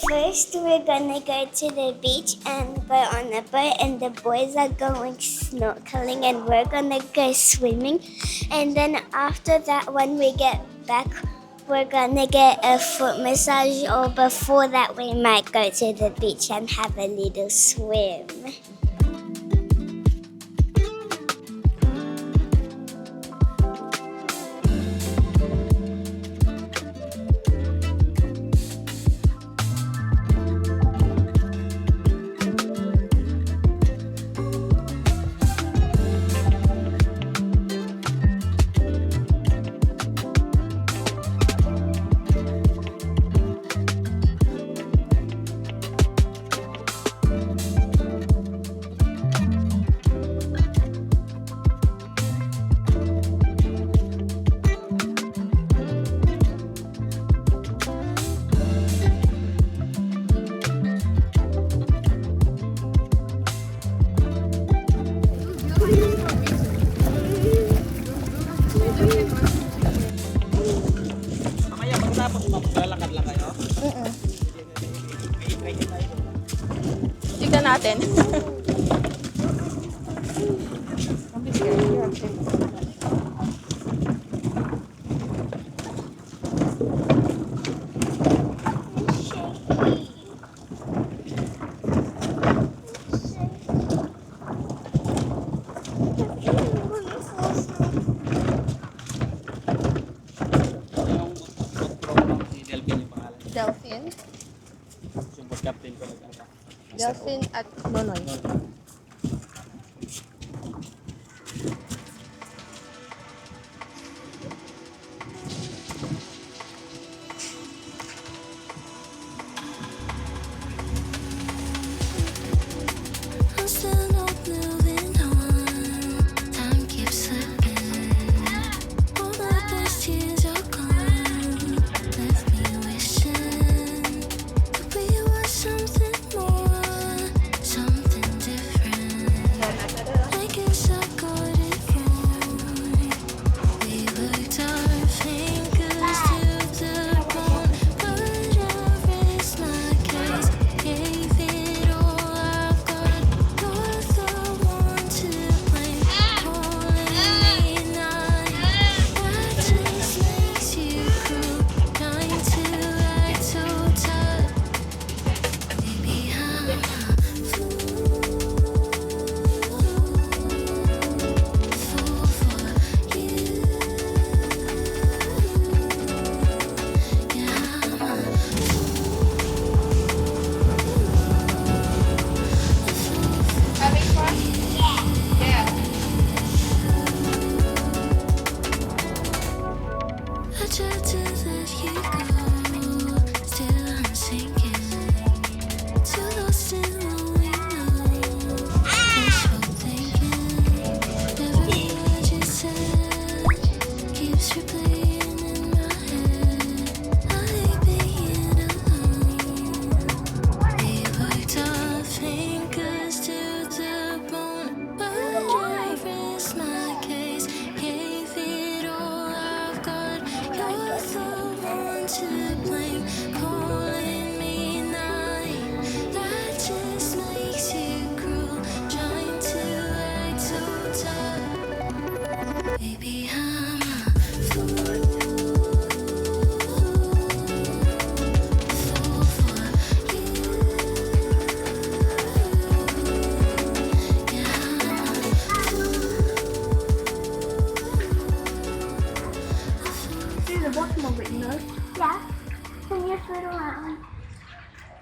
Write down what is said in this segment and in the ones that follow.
First, we're gonna go to the beach and go on a boat, and the boys are going snorkeling, and we're gonna go swimming. And then after that, when we get back, we're gonna get a foot massage, or before that, we might go to the beach and have a little swim. Tignan natin. Delphin. Delphin at Nonoy.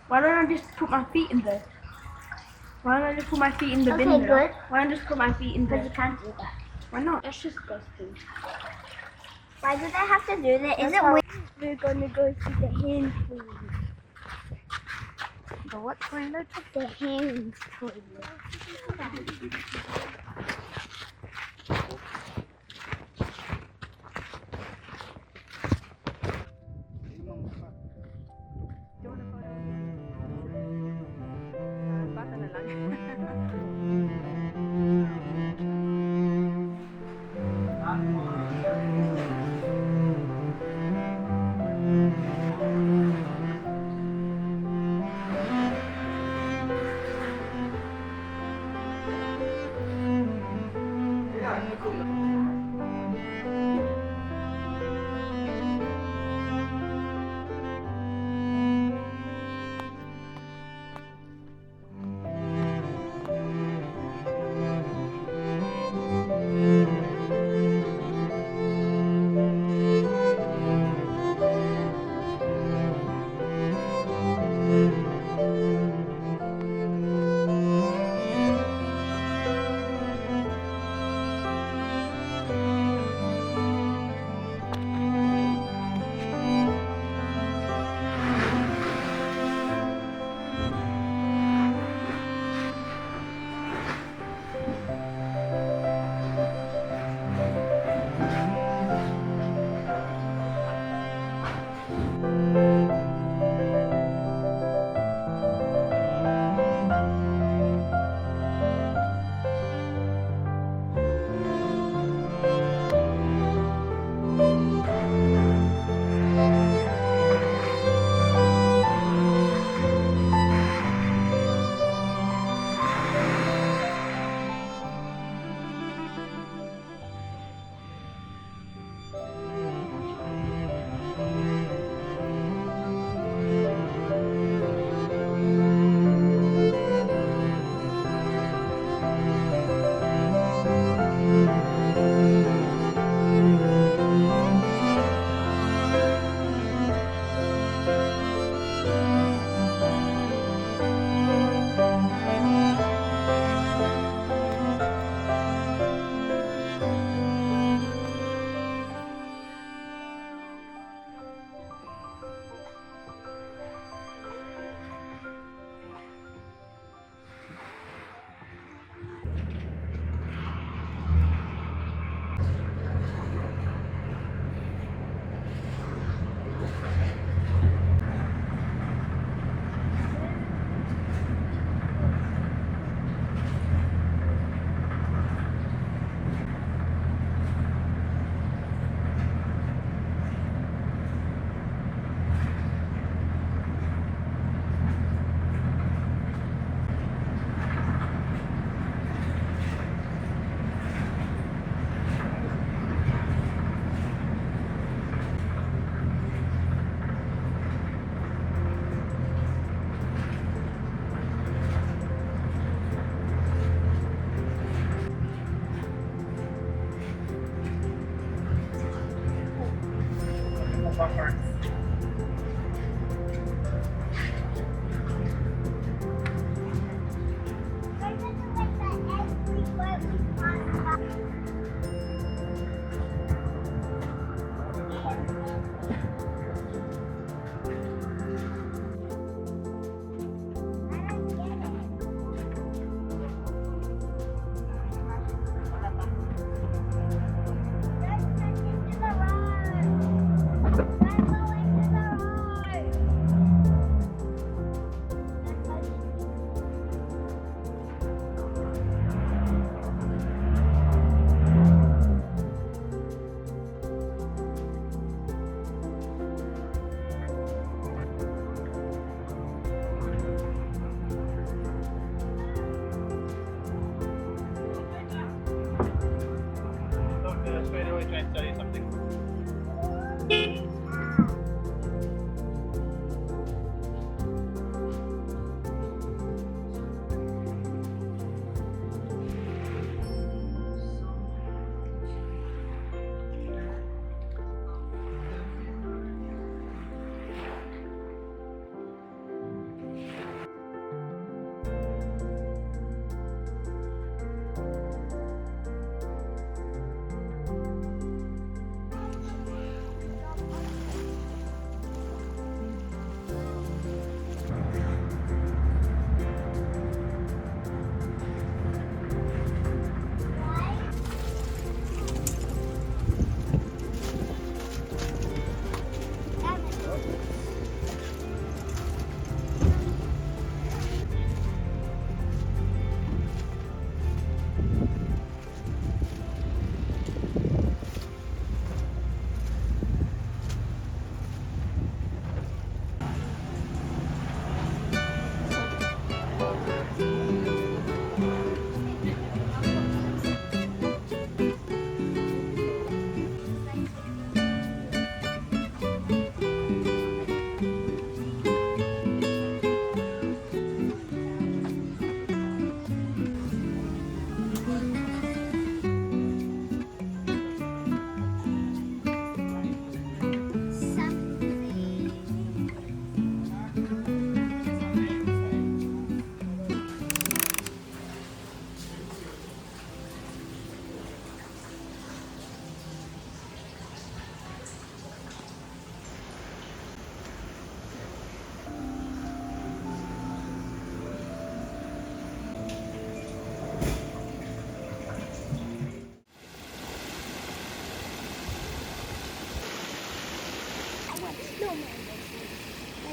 Why don't I just put my feet in there? Why don't I just put my feet in the bin there? Good. Why don't I just put my feet in there? But you can't do that. Why not? That's just disgusting. Why do they have to do that? Is it weird? We're gonna go to the hen food. The what toilet? The hen's toilet. Bata na lang.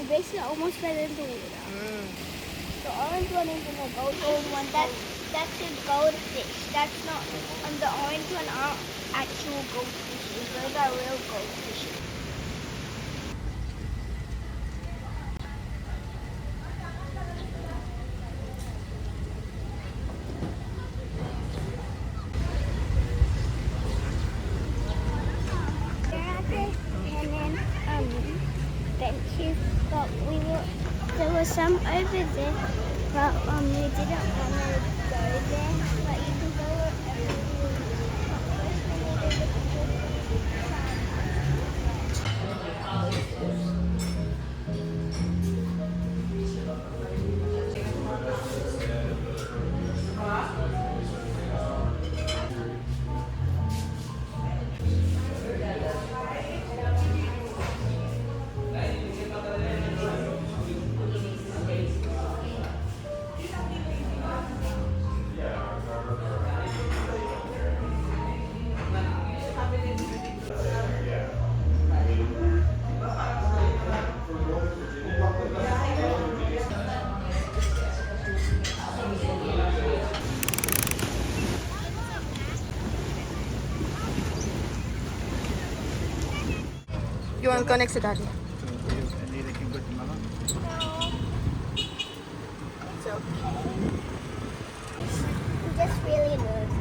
basically almost fell into water. The orange one is in the gold one. That's a goldfish. That's not. And the orange one are actual goldfishes. Those are real goldfishes. Benches, but there were some over there, but we didn't want to go there. But you can go wherever you You want to connect to daddy? It's okay. I'm just really nervous.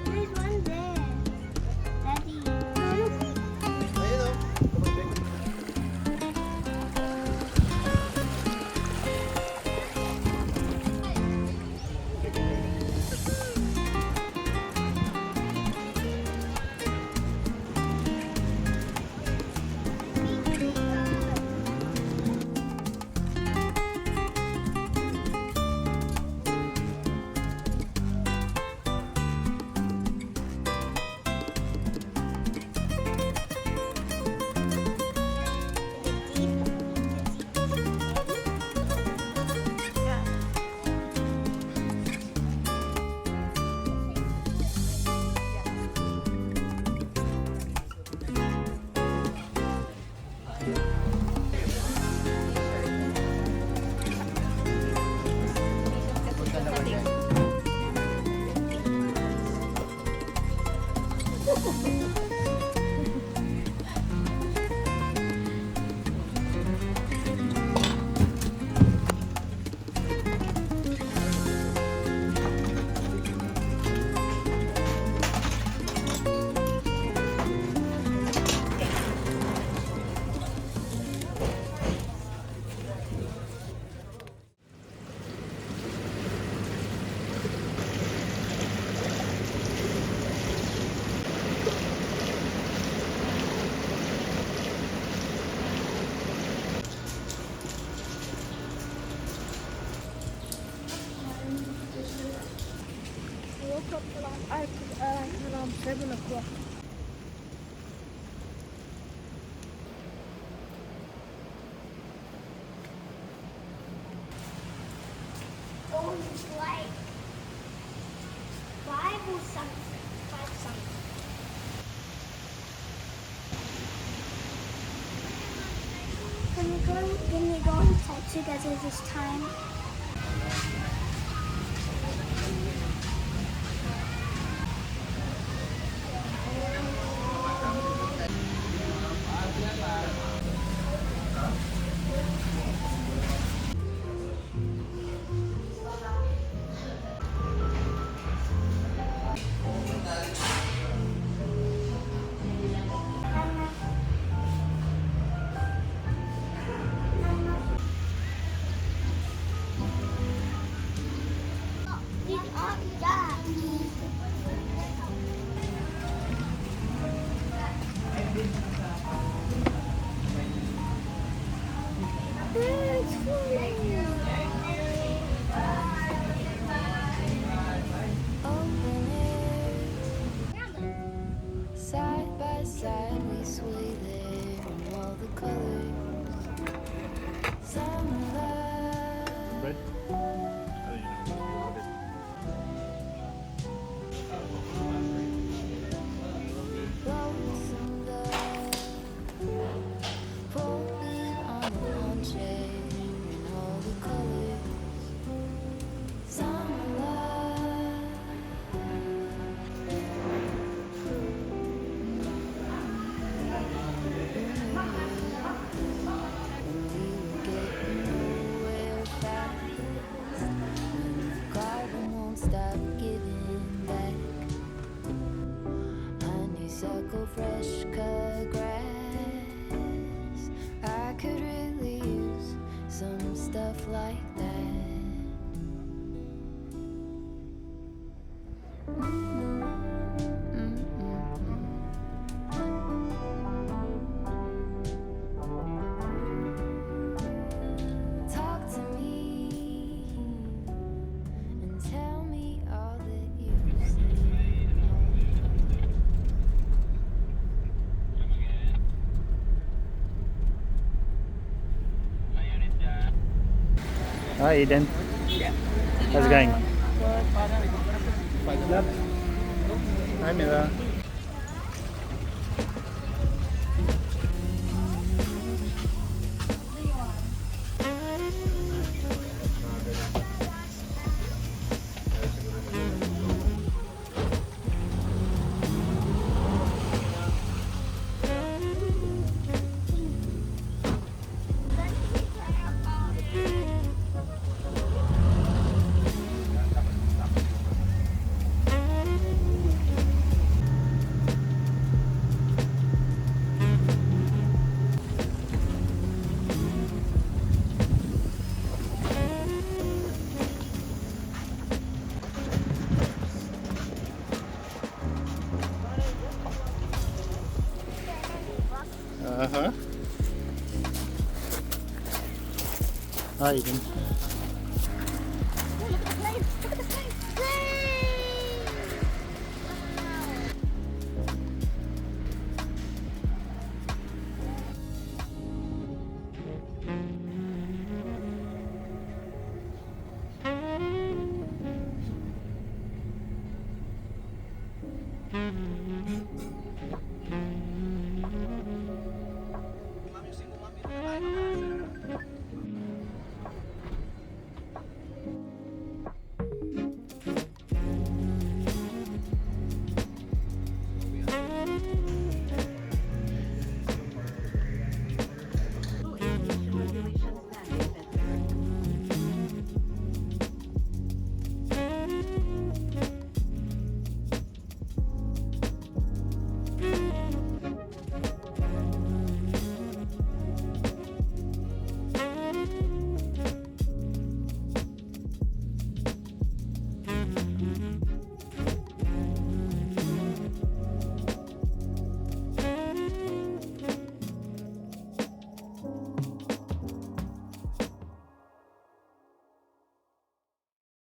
There's one there. Daddy. Around 7 o'clock. Oh, it's like 5 or something. 5 something. Can we go inside together this time? Side by side we sway there in all the colors. Summer love. Right? Lonesome love. Falling on the lawn chair in all the colors. Summer love. Nowhere fast. Garden won't stop giving back. Honeysuckle, fresh cut grass. I could really use some stuff like that. Talk to me and tell me all that you've seen. Hi Eden. How's it going? Hi Mila. Hi Eden.